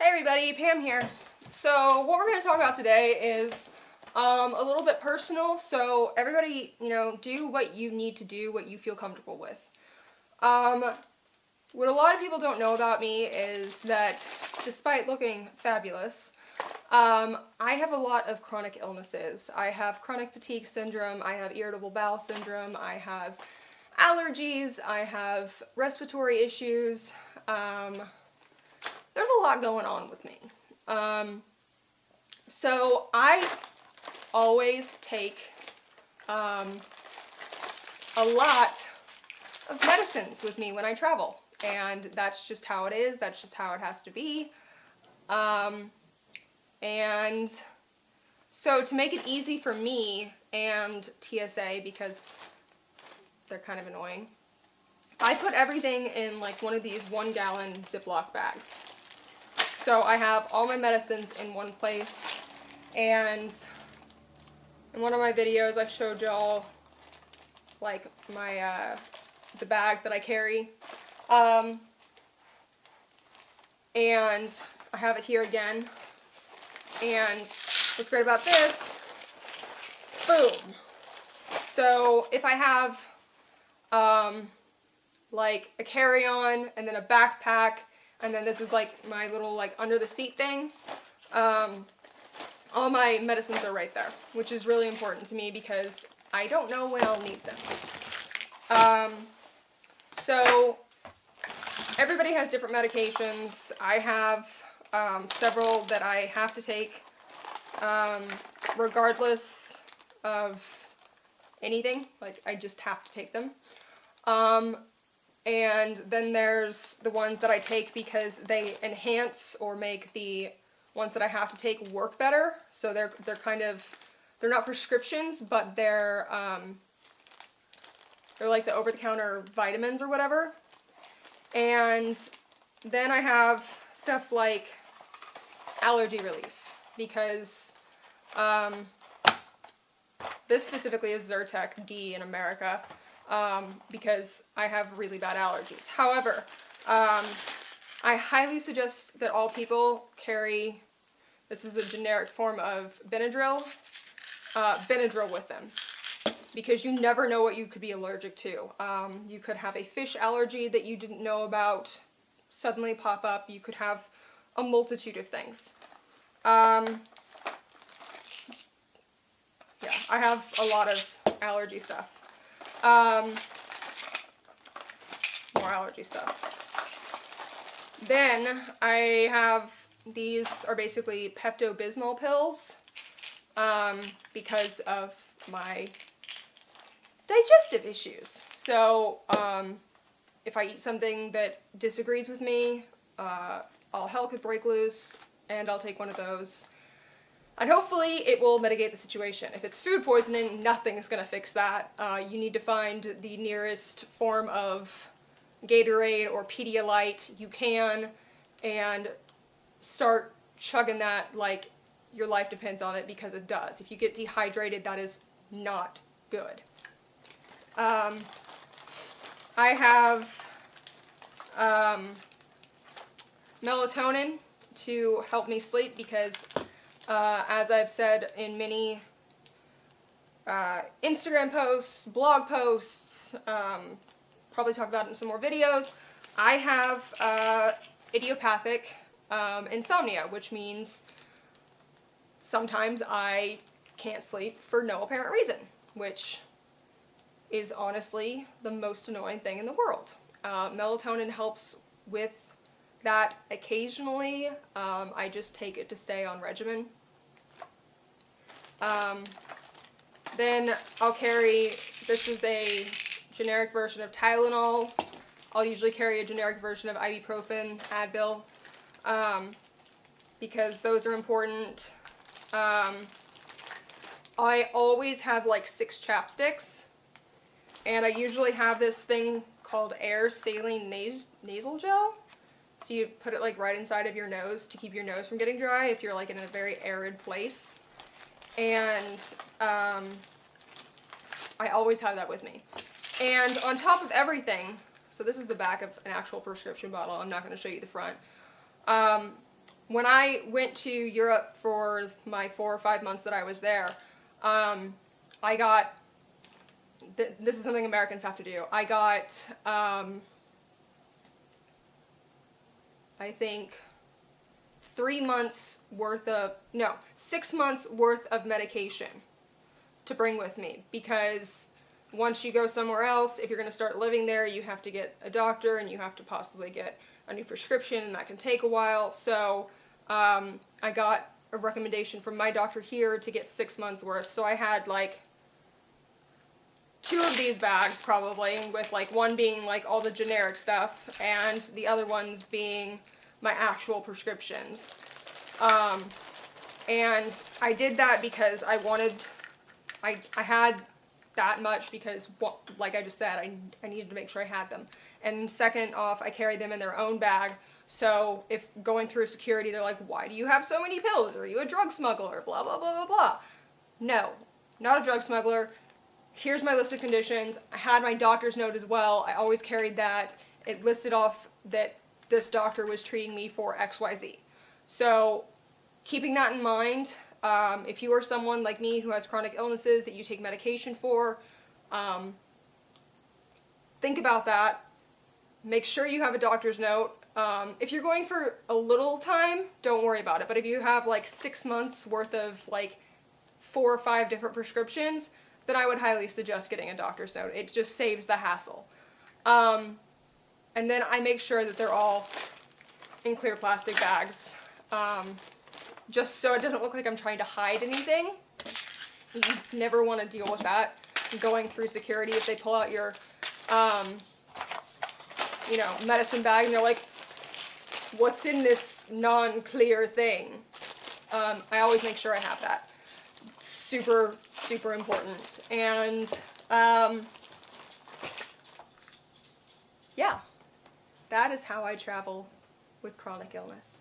Hey everybody, Pam here. So what we're going to talk about today is a little bit personal, so everybody, do what you need to do, what you feel comfortable with. What a lot of people don't know about me is that despite looking fabulous, I have a lot of chronic illnesses. I have chronic fatigue syndrome, I have irritable bowel syndrome, I have allergies, I have respiratory issues. There's a lot going on with me. So I always take a lot of medicines with me when I travel. And that's just how it is. That's just how it has to be. And so to make it easy for me and TSA, because they're kind of annoying, I put everything in like one of these 1-gallon Ziploc bags. So I have all my medicines in one place, and in one of my videos I showed y'all like my the bag that I carry, and I have it here again. And what's great about this, boom. So if I have like a carry-on and then a backpack, and then this is like my little like under the seat thing, all my medicines are right there, which is really important to me because I don't know when I'll need them. So everybody has different medications. I have several that I have to take regardless of anything. Like, I just have to take them. And then there's the ones that I take because they enhance or make the ones that I have to take work better. So they're not prescriptions, but they're like the over-the-counter vitamins or whatever. And then I have stuff like allergy relief, because this specifically is Zyrtec D in America. Because I have really bad allergies. However, I highly suggest that all people carry, this is a generic form of Benadryl, Benadryl with them. Because you never know what you could be allergic to. You could have a fish allergy that you didn't know about suddenly pop up. You could have a multitude of things. Yeah, I have a lot of allergy stuff. More allergy stuff. Then I have, these are basically Pepto-Bismol pills, because of my digestive issues. So, if I eat something that disagrees with me, all hell could break loose, and I'll take one of those. And hopefully it will mitigate the situation. If it's food poisoning, nothing's gonna fix that. You need to find the nearest form of Gatorade or Pedialyte you can, and start chugging that like your life depends on it, because it does. If you get dehydrated, that is not good. I have melatonin to help me sleep, because as I've said in many Instagram posts, blog posts, probably talk about it in some more videos, I have idiopathic insomnia, which means sometimes I can't sleep for no apparent reason, which is honestly the most annoying thing in the world. Melatonin helps with that occasionally. I just take it to stay on regimen. Then I'll carry, this is a generic version of Tylenol. I'll usually carry a generic version of ibuprofen, Advil, because those are important. I always have like 6 chapsticks, and I usually have this thing called air saline nasal gel. So you put it like right inside of your nose to keep your nose from getting dry if you're like in a very arid place. And I always have that with me. And on top of everything, so this is the back of an actual prescription bottle, I'm not going to show you the front. when I went to Europe for my 4 or 5 months that I was there, I got, this is something Americans have to do, I got, I think 6 months worth of medication to bring with me, because once you go somewhere else, if you're going to start living there, you have to get a doctor and you have to possibly get a new prescription, and that can take a while. So I got a recommendation from my doctor here to get 6 months worth. So I had like 2 of these bags probably, with like one being like all the generic stuff and the other ones being my actual prescriptions. And I did that because I had that much because, like I just said, I needed to make sure I had them. And second off, I carried them in their own bag, so if going through security, they're like, why do you have so many pills? Are you a drug smuggler? Blah, blah, blah, blah, blah. No, not a drug smuggler. Here's my list of conditions. I had my doctor's note as well. I always carried that. It listed off that this doctor was treating me for XYZ. So keeping that in mind, if you are someone like me who has chronic illnesses that you take medication for, think about that. Make sure you have a doctor's note. If you're going for a little time, don't worry about it. But if you have like 6 months worth of like 4 or 5 different prescriptions, then I would highly suggest getting a doctor's note. It just saves the hassle. And then I make sure that they're all in clear plastic bags. Just so it doesn't look like I'm trying to hide anything. You never want to deal with that going through security if they pull out your, medicine bag and they're like, what's in this non-clear thing? I always make sure I have that. Super, super important. And, yeah, that is how I travel with chronic illness.